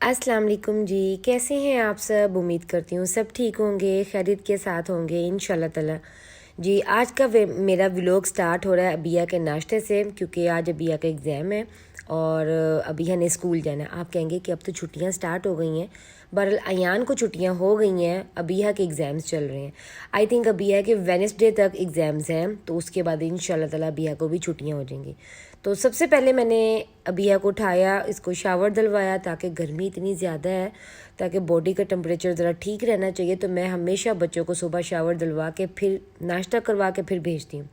अस्सलाम वालेकुम जी। कैसे हैं आप सब? उम्मीद करती हूँ सब ठीक होंगे, खैरियत के साथ होंगे इंशाल्लाह ताला। जी, आज का मेरा व्लॉग स्टार्ट हो रहा है अबिया के नाश्ते से, क्योंकि आज अबिया का एग्ज़ाम है और अबिया ने स्कूल जाना है। आप कहेंगे कि अब तो छुट्टियाँ स्टार्ट हो गई हैं। बहरहाल अयान को छुट्टियाँ हो गई हैं, अबिया के एग्ज़ाम्स चल रहे हैं। आई थिंक अबिया के वेडनेसडे तक एग्ज़ाम्स हैं, तो उसके बाद इंशाल्लाह ताला अबिया को भी छुट्टियाँ हो जाएंगी। तो सबसे पहले मैंने अबिया को उठाया, इसको शावर दिलवाया, ताकि गर्मी इतनी ज़्यादा है, ताकि बॉडी का टेम्परेचर ज़रा ठीक रहना चाहिए। तो मैं हमेशा बच्चों को सुबह शावर दिलवा के फिर नाश्ता करवा के फिर भेजती हूँ।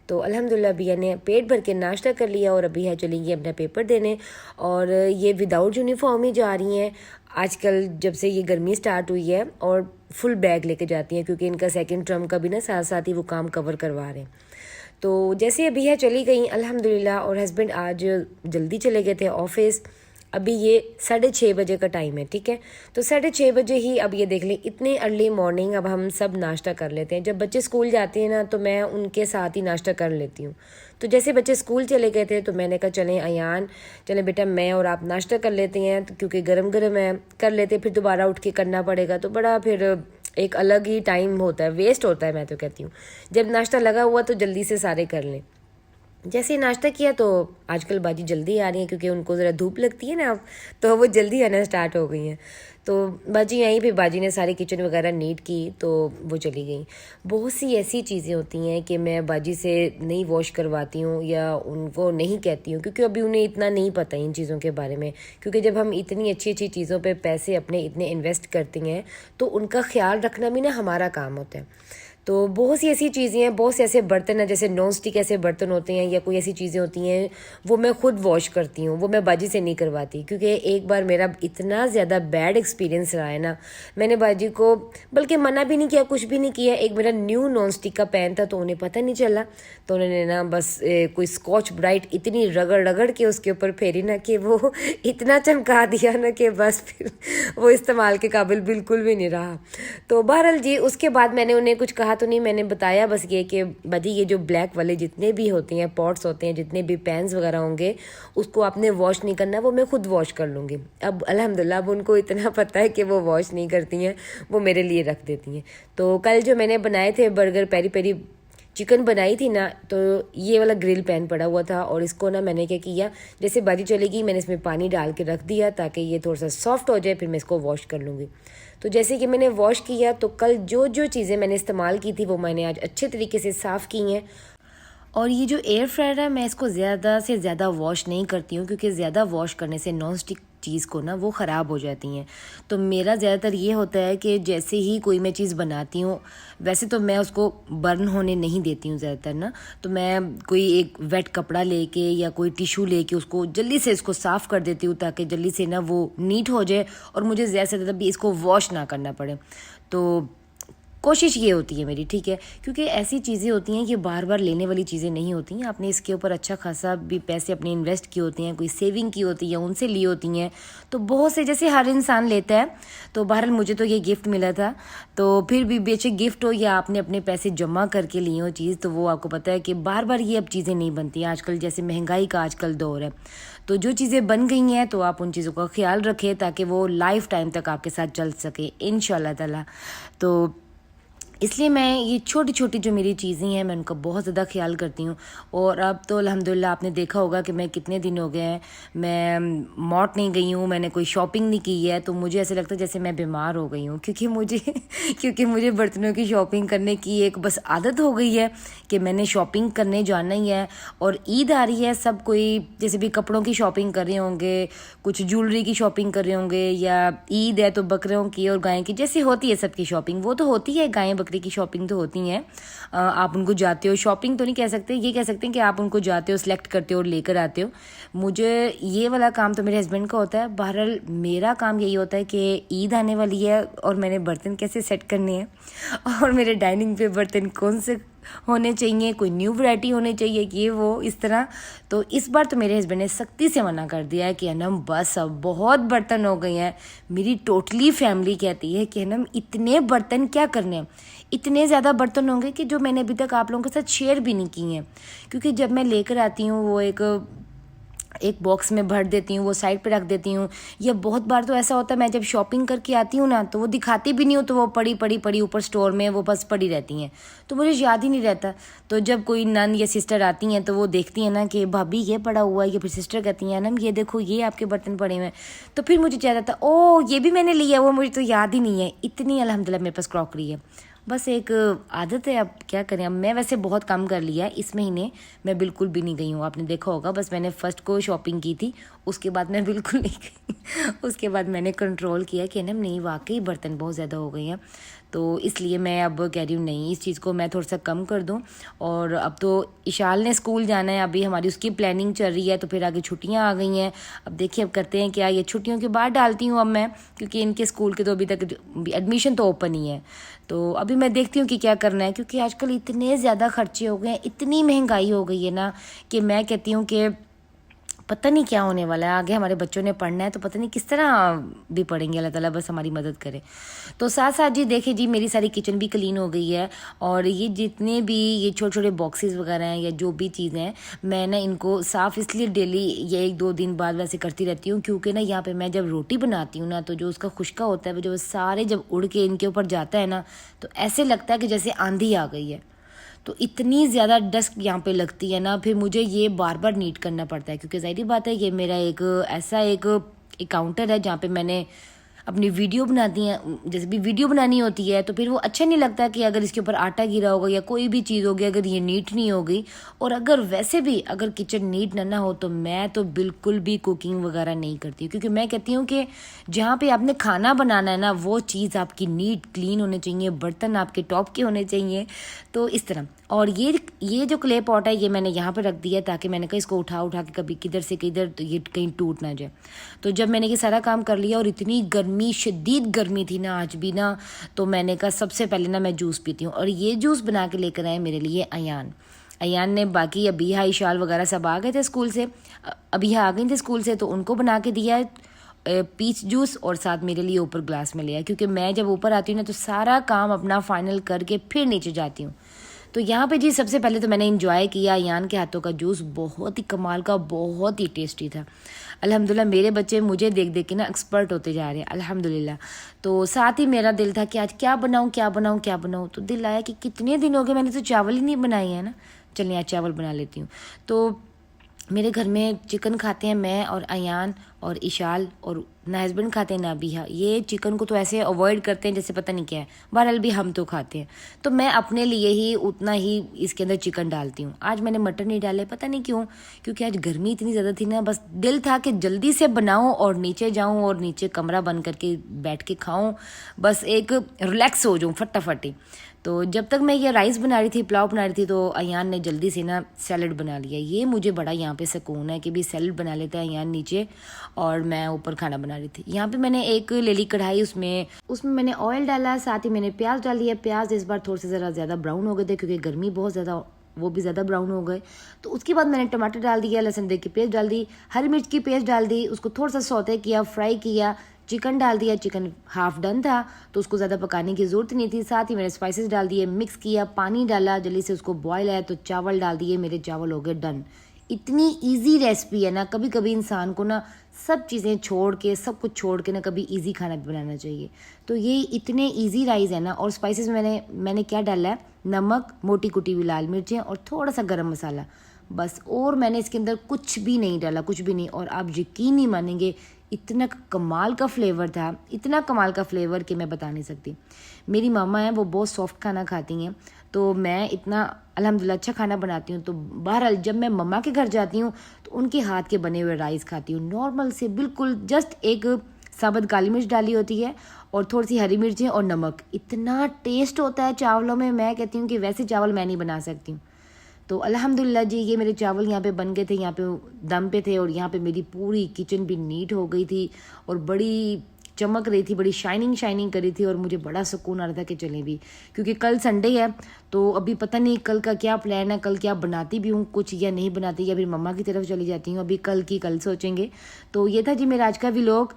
तो अल्हम्दुलिल्लाह अबिया ने पेट भर के नाश्ता कर लिया और अबिया चली गई अपना पेपर देने। और ये विदाउट यूनिफॉर्म ही जा रही हैं आजकल, जब से ये गर्मी स्टार्ट हुई है, और फुल बैग लेके जाती हैं, क्योंकि इनका सेकंड टर्म का भी ना साथ साथ ही वो काम कवर करवा रहे हैं। तो जैसे अबिया चली गई अल्हम्दुलिल्लाह, और हस्बैंड आज जल्दी चले गए थे ऑफिस। अभी ये 6:30 बजे का टाइम है, ठीक है। तो 6:30 बजे ही, अब ये देख लें इतने अर्ली मॉर्निंग, अब हम सब नाश्ता कर लेते हैं। जब बच्चे स्कूल जाते हैं ना, तो मैं उनके साथ ही नाश्ता कर लेती हूँ। तो जैसे बच्चे स्कूल चले गए थे, तो मैंने कहा चलें अयान, चलें बेटा मैं और आप नाश्ता कर लेते हैं, तो क्योंकि गर्म गर्म है, कर लेते, फिर दोबारा उठ के करना पड़ेगा तो बड़ा फिर एक अलग ही टाइम होता है, वेस्ट होता है। मैं तो कहती हूँ जब नाश्ता लगा हुआ तो जल्दी से सारे कर लें। जैसे ही नाश्ता किया, तो आजकल बाजी जल्दी आ रही है, क्योंकि उनको ज़रा धूप लगती है ना अब, तो वो जल्दी आना स्टार्ट हो गई हैं। तो बाजी आई, फिर बाजी ने सारी किचन वगैरह नीट की, तो वो चली गई। बहुत सी ऐसी चीज़ें होती हैं कि मैं बाजी से नहीं वॉश करवाती हूँ या उनको नहीं कहती हूँ, क्योंकि अभी उन्हें इतना नहीं पता इन चीज़ों के बारे में। क्योंकि जब हम इतनी अच्छी अच्छी चीज़ों पे पैसे अपने इतने इन्वेस्ट करते हैं, तो उनका ख्याल रखना भी ना हमारा काम होता है। तो बहुत सी ऐसी चीज़ें हैं, बहुत से ऐसे बर्तन हैं, जैसे नॉन स्टिक ऐसे बर्तन होते हैं, या कोई ऐसी चीज़ें होती हैं, वो मैं खुद वॉश करती हूँ, वो मैं बाजी से नहीं करवाती। क्योंकि एक बार मेरा इतना ज़्यादा बैड एक्सपीरियंस रहा है ना, मैंने बाजी को बल्कि मना भी नहीं किया, कुछ भी नहीं किया। एक मेरा न्यू नॉन स्टिक का पैन था, तो उन्हें पता नहीं चला, तो उन्होंने ना बस कोई स्कॉच ब्राइट इतनी रगड़ रगड़ के उसके ऊपर फेरी ना, कि वो इतना चमका दिया ना कि बस फिर वो इस्तेमाल के काबिल बिल्कुल भी नहीं रहा। तो बहरहाल जी, उसके बाद मैंने उन्हें कुछ कहा तो नहीं, मैंने बताया बस ये कि बाजी ये जो ब्लैक वाले जितने भी होते हैं पॉट्स होते हैं, जितने भी पैन्स वगैरह होंगे, उसको आपने वॉश नहीं करना, वो मैं खुद वॉश कर लूँगी। अब अल्हम्दुलिल्लाह अब उनको इतना पता है कि वो वॉश नहीं करती हैं, वो मेरे लिए रख देती हैं। तो कल जो मैंने बनाए थे बर्गर, पेरी पेरी चिकन बनाई थी ना, तो ये वाला ग्रिल पैन पड़ा हुआ था, और इसको ना मैंने क्या किया, जैसे बाजी चलेगी मैंने इसमें पानी डाल के रख दिया, ताकि ये थोड़ा सा सॉफ्ट हो जाए, फिर मैं इसको वॉश कर लूँगी। तो जैसे कि मैंने वॉश किया, तो कल जो जो चीज़ें मैंने इस्तेमाल की थी, वो मैंने आज अच्छे तरीके से साफ़ की हैं। और ये जो एयर फ्रायर है, मैं इसको ज़्यादा से ज़्यादा वॉश नहीं करती हूँ, क्योंकि ज़्यादा वॉश करने से नॉन स्टिक चीज़ को ना वो ख़राब हो जाती हैं। तो मेरा ज़्यादातर ये होता है कि जैसे ही कोई मैं चीज़ बनाती हूँ, वैसे तो मैं उसको बर्न होने नहीं देती हूँ ज़्यादातर ना, तो मैं कोई एक वेट कपड़ा लेके या कोई टिशू लेके उसको जल्दी से इसको साफ़ कर देती हूँ, ताकि जल्दी से ना वो नीट हो जाए और मुझे ज़्यादा से ज़्यादा भी इसको वॉश ना करना पड़े। तो कोशिश ये होती है मेरी, ठीक है, क्योंकि ऐसी चीज़ें होती हैं कि बार बार लेने वाली चीज़ें नहीं होती हैं। आपने इसके ऊपर अच्छा खासा भी पैसे अपने इन्वेस्ट किए होते हैं, कोई सेविंग की होती है, उनसे ली होती हैं। तो बहुत से, जैसे हर इंसान लेता है, तो बहरहाल मुझे तो ये गिफ्ट मिला था, तो फिर भी बेशक गिफ्ट हो या आपने अपने पैसे जमा करके लिए हो चीज़, तो वो आपको पता है कि बार बार ये अब चीज़ें नहीं बनती हैं। आजकल जैसे महंगाई का आजकल दौर है, तो जो चीज़ें बन गई हैं, तो आप उन चीज़ों का ख्याल रखें, ताकि वो लाइफ टाइम तक आपके साथ चल सके इंशाल्लाह ताला। तो इसलिए मैं ये छोटी छोटी जो मेरी चीज़ें हैं, मैं उनका बहुत ज़्यादा ख्याल करती हूँ। और अब तो अल्हम्दुलिल्लाह आपने देखा होगा कि मैं कितने दिन हो गए हैं, मैं मॉट नहीं गई हूँ, मैंने कोई शॉपिंग नहीं की है, तो मुझे ऐसे लगता है जैसे मैं बीमार हो गई हूँ, क्योंकि मुझे क्योंकि मुझे बर्तनों की शॉपिंग करने की एक बस आदत हो गई है कि मैंने शॉपिंग करने जाना ही है। और ईद आ रही है, सब कोई जैसे भी कपड़ों की शॉपिंग कर रहे होंगे, कुछ ज्वेलरी की शॉपिंग कर रहे होंगे, या ईद है तो बकरों की और गाय की जैसी होती है सबकी शॉपिंग, वो तो होती है, गाय बकरी की शॉपिंग तो होती हैं। आप उनको जाते हो, शॉपिंग तो नहीं कह सकते, ये कह सकते हैं कि आप उनको जाते हो, सिलेक्ट करते हो और लेकर आते हो। मुझे ये वाला काम तो मेरे हस्बैंड का होता है। बहरहाल मेरा काम यही होता है कि ईद आने वाली है और मैंने बर्तन कैसे सेट करने हैं, और मेरे डाइनिंग पे बर्तन कौन से होने चाहिए, कोई न्यू वैरायटी होने चाहिए, कि ये वो इस तरह। तो इस बार तो मेरे हस्बैंड ने सख्ती से मना कर दिया है कि अनम बस अब बहुत बर्तन हो गए हैं। मेरी टोटली फैमिली कहती है कि अनम इतने बर्तन क्या करने हैं, इतने ज़्यादा बर्तन होंगे कि जो मैंने अभी तक आप लोगों के साथ शेयर भी नहीं किए हैं। क्योंकि जब मैं लेकर आती हूँ वो एक एक बॉक्स में भर देती हूँ, वो साइड पे रख देती हूँ। या बहुत बार तो ऐसा होता है मैं जब शॉपिंग करके आती हूँ ना तो वो दिखाती भी नहीं हूँ, तो वो पड़ी पड़ी पड़ी ऊपर स्टोर में वो बस पड़ी रहती हैं, तो मुझे याद ही नहीं रहता। तो जब कोई नन या सिस्टर आती हैं तो वो देखती हैं ना कि भाभी ये पड़ा हुआ है, या फिर सिस्टर कहती हैं ना ये देखो ये आपके बर्तन पड़े हुए हैं, तो फिर मुझे याद आता ओ ये भी मैंने लिया, वो मुझे तो याद ही नहीं है। इतनी अल्हम्दुलिल्लाह मेरे पास क्रॉकरी है, बस एक आदत है, अब क्या करें। अब मैं वैसे बहुत कम कर लिया है, इस महीने मैं बिल्कुल भी नहीं गई हूँ, आपने देखा होगा। बस मैंने फर्स्ट को शॉपिंग की थी, उसके बाद मैं बिल्कुल नहीं गई उसके बाद मैंने कंट्रोल किया कि ना नहीं वाकई बर्तन बहुत ज़्यादा हो गए हैं, तो इसलिए मैं अब कह रही हूँ नहीं इस चीज़ को मैं थोड़ा सा कम कर दूँ। और अब तो इशाल ने स्कूल जाना है, अभी हमारी उसकी प्लानिंग चल रही है, तो फिर आगे छुट्टियाँ आ गई हैं। अब देखिए अब करते हैं क्या, ये छुट्टियों के बाद डालती हूँ अब मैं, क्योंकि इनके स्कूल के तो अभी तक एडमिशन तो ओपन ही है। तो अभी मैं देखती हूँ कि क्या करना है, क्योंकि आजकल इतने ज़्यादा खर्चे हो गए हैं, इतनी महंगाई हो गई है ना कि मैं कहती हूँ कि पता नहीं क्या होने वाला है। आगे हमारे बच्चों ने पढ़ना है तो पता नहीं किस तरह भी पढ़ेंगे, अल्लाह ताला बस हमारी मदद करे। तो साथ साथ जी देखिए जी मेरी सारी किचन भी क्लीन हो गई है, और ये जितने भी ये छोटे छोटे बॉक्सेस वगैरह हैं या जो भी चीज़ें हैं, मैं ना इनको साफ़ इसलिए डेली या 1-2 दिन बाद वैसे करती रहती हूँ, क्योंकि ना यहाँ पे मैं जब रोटी बनाती हूँ ना तो जो उसका खुशका होता है वो जो सारे जब उड़ के इनके ऊपर जाता है ना, तो ऐसे लगता है कि जैसे आंधी आ गई है। तो इतनी ज़्यादा डस्ट यहाँ पे लगती है ना, फिर मुझे ये बार बार नीट करना पड़ता है, क्योंकि ज़ाहिर बात है ये मेरा एक ऐसा एक काउंटर है जहाँ पे मैंने अपनी वीडियो बनाती हैं। जैसे भी वीडियो बनानी होती है तो फिर वो अच्छा नहीं लगता कि अगर इसके ऊपर आटा गिरा होगा या कोई भी चीज़ होगी अगर ये नीट नहीं होगी। और अगर वैसे भी अगर किचन नीट ना हो तो मैं तो बिल्कुल भी कुकिंग वगैरह नहीं करती, क्योंकि मैं कहती हूँ कि जहाँ पे आपने खाना बनाना है ना वो चीज़ आपकी नीट क्लीन होनी चाहिए, बर्तन आपके टॉप के होने चाहिए। तो इस तरह। और ये जो क्ले पॉट है ये मैंने यहाँ पे रख दिया है, ताकि मैंने कहा इसको उठा उठा के कभी किधर से किधर तो ये कहीं टूट ना जाए। तो जब मैंने ये सारा काम कर लिया और इतनी गर्मी शदीद गर्मी थी ना आज भी ना, तो मैंने कहा सबसे पहले ना मैं जूस पीती हूँ। और ये जूस बना के लेकर आए मेरे लिए अयान ने, बाकी अबीहा इशाल वगैरह सब आ गए थे स्कूल से, अबीहा आ गई थी स्कूल से, तो उनको बना के दिया है पीच जूस, और साथ मेरे लिए ऊपर ग्लास में लिया, क्योंकि मैं जब ऊपर आती हूँ ना तो सारा काम अपना फाइनल करके फिर नीचे जाती हूँ। तो यहाँ पे जी सबसे पहले तो मैंने इंजॉय किया अयान के हाथों का जूस, बहुत ही कमाल का, बहुत ही टेस्टी था। अल्हम्दुलिल्लाह मेरे बच्चे मुझे देख देख के ना एक्सपर्ट होते जा रहे हैं अल्हम्दुलिल्लाह। तो साथ ही मेरा दिल था कि आज क्या बनाऊँ क्या बनाऊँ क्या बनाऊँ, तो दिल आया कि कितने दिन हो गए मैंने तो चावल ही नहीं बनाए हैं ना, चलिए आज चावल बना लेती हूँ। तो मेरे घर में चिकन खाते हैं मैं और अयान और इशाल, और ना हस्बैंड खाते हैं ना अबीहा। ये चिकन को तो ऐसे अवॉइड करते हैं जैसे पता नहीं क्या है, बहरहाल भी हम तो खाते हैं। तो मैं अपने लिए ही उतना ही इसके अंदर चिकन डालती हूँ। आज मैंने मटर नहीं डाले, पता नहीं क्यों, क्योंकि आज गर्मी इतनी ज़्यादा थी ना, बस दिल था कि जल्दी से बनाऊँ और नीचे जाऊँ और नीचे कमरा बंद करके बैठ के खाऊँ, बस एक रिलैक्स हो जाऊँ फटाफट। तो जब तक मैं ये राइस बना रही थी, पुलाव बना रही थी, तो अयान ने जल्दी से ना सैलड बना लिया। ये मुझे बड़ा यहाँ पे सुकून है कि भी सैलड बना लेता है अयान नीचे और मैं ऊपर खाना बना रही थी। यहाँ पे मैंने एक ले ली कढ़ाई, उसमें मैंने ऑयल डाला, साथ ही मैंने प्याज डाल दिया। प्याज इस बार थोड़े से ज़रा ज़्यादा ब्राउन हो गए थे क्योंकि गर्मी बहुत ज़्यादा, वो भी ज़्यादा ब्राउन हो गए। तो उसके बाद मैंने टमाटर डाल दिया, लहसुन अदरक की पेस्ट डाल दी, हरी मिर्च की पेस्ट डाल दी, उसको थोड़ा सा सौते किया, फ्राई किया, चिकन डाल दिया। चिकन हाफ डन था तो उसको ज़्यादा पकाने की ज़रूरत नहीं थी। साथ ही मैंने स्पाइसेस डाल दिए, मिक्स किया, पानी डाला, जल्दी से उसको बॉयल आया तो चावल डाल दिए, मेरे चावल हो गए डन। इतनी इजी रेसिपी है ना, कभी कभी इंसान को ना सब चीज़ें छोड़ के, सब कुछ छोड़ के ना कभी इजी खाना भी बनाना चाहिए। तो ये इतने इजी राइस है ना। और स्पाइसेस में मैंने क्या डाला है, नमक, मोटी कुटी हुई लाल मिर्चें और थोड़ा सा गरम मसाला, बस। और मैंने इसके अंदर कुछ भी नहीं डाला, कुछ भी नहीं। और आप यकीन नहीं मानेंगे, इतना कमाल का फ्लेवर था, इतना कमाल का फ्लेवर कि मैं बता नहीं सकती। मेरी मामा हैं, वो बहुत सॉफ्ट खाना खाती हैं, तो मैं इतना अल्हम्दुलिल्लाह अच्छा खाना बनाती हूँ। तो बहरहाल जब मैं मम्मा के घर जाती हूँ तो उनके हाथ के बने हुए राइस खाती हूँ, नॉर्मल से बिल्कुल, जस्ट एक साबुत काली मिर्च डाली होती है और थोड़ी सी हरी मिर्चें और नमक। इतना टेस्ट होता है चावलों में, मैं कहती हूँ कि वैसे चावल मैं नहीं बना सकती हूँ। तो अल्हम्दुलिल्लाह जी ये मेरे चावल यहाँ पे बन गए थे, यहाँ पे दम पे थे, और यहाँ पे मेरी पूरी किचन भी नीट हो गई थी और बड़ी चमक रही थी, बड़ी शाइनिंग कर रही थी। और मुझे बड़ा सुकून आ रहा था कि चलें भी, क्योंकि कल संडे है तो अभी पता नहीं कल का क्या प्लान है, कल क्या बनाती भी हूँ कुछ या नहीं बनाती, या फिर मम्मा की तरफ चली जाती हूँ, अभी कल की कल सोचेंगे। तो ये था जी मेरा आज का व्लॉग।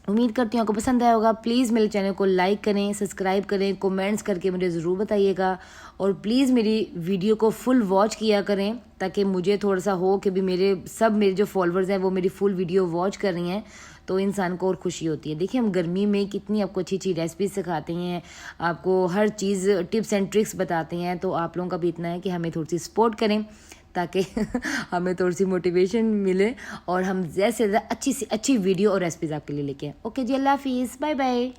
उम्मीद करती हूँ आपको पसंद आया होगा। प्लीज़ मेरे चैनल को लाइक करें, सब्सक्राइब करें, कमेंट्स करके मुझे ज़रूर बताइएगा और प्लीज़ मेरी वीडियो को फुल वॉच किया करें ताकि मुझे थोड़ा सा हो कि भी मेरे जो फॉलोअर्स हैं वो मेरी फुल वीडियो वॉच कर रही हैं, तो इंसान को और खुशी होती है। देखिए हम गर्मी में कितनी आपको अच्छी अच्छी रेसिपीज सिखाते हैं, आपको हर चीज़ टिप्स एंड ट्रिक्स बताते हैं, तो आप लोगों का भी इतना है कि हमें थोड़ी सी सपोर्ट करें ताकि हमें थोड़ी सी मोटिवेशन मिले और हम ज़्यादा से ज़्यादा अच्छी सी अच्छी वीडियो और रेसिपीज़ आपके लिए लेके आएं। ओके जी, अल्लाह हाफिज़, बाय बाय।